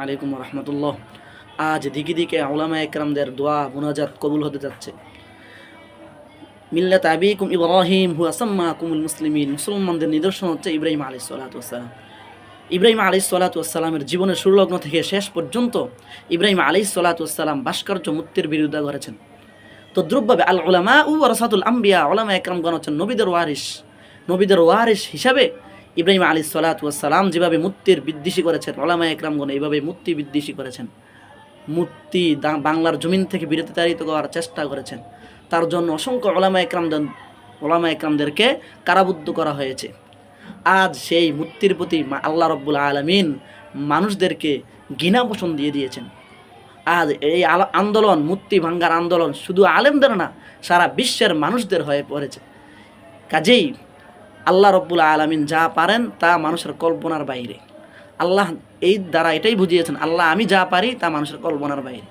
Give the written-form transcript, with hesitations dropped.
আলাইকুম রহমতুল্লাহ। আজ দিকে দিকে উলামা একরামদের দোয়া মুনাজাত কবুল হতে যাচ্ছে। মিল্লাত আবিকুম ইব্রাহিম হুয়া সাম্মাকুমুল মুসলিমিন। মুসলমানদের নিদর্শন হচ্ছে ইব্রাহিম আলাইহিস সালাতু ওয়াস সালাম। ইব্রাহিম আলাইহিস সালাতু ওয়াস সালামের জীবনের শুরুলগ্ন থেকে শেষ পর্যন্ত ইব্রাহিম আলাইহিস সালাতু ওয়াস সালাম ভাস্কর্য মূর্তির বিরোধিতা করেছেন। তদ্রুপভাবে আল উলামা ও ওয়ারাসাতুল আম্বিয়া, উলামা একরামগণ হচ্ছেন নবীদের ওয়ারিস। নবীদের ওয়ারিস হিসাবে ইব্রাহিম আলাইহিস সালাতু ওয়াস সালাম যেভাবে মূর্তির বিদ্বেষী করেছেন, উলামা একরামগণ এইভাবে মূর্তি বিদ্বেষী করেছেন। মূর্তি বাংলার জমিন থেকে বিতাড়িত করার চেষ্টা করেছেন। তার জন্য অসংখ্য ওলামা একরামদেরকে কারাবদ্ধ করা হয়েছে। আজ সেই মূর্তির প্রতি আল্লাহ রব্বুল আলামিন মানুষদেরকে ঘৃণা পোষণ দিয়ে দিয়েছেন। আজ এই আন্দোলন, মূর্তি ভাঙ্গার আন্দোলন শুধু আলেমদের না, সারা বিশ্বের মানুষদের হয়ে পড়েছে। কাজেই আল্লাহ রব্বুল আলামিন যা পারেন তা মানুষের কল্পনার বাইরে। আল্লাহ এই দ্বারা এটাই বুঝিয়েছেন, আল্লাহ আমি যা পারি তা মানুষের কল্পনার বাইরে।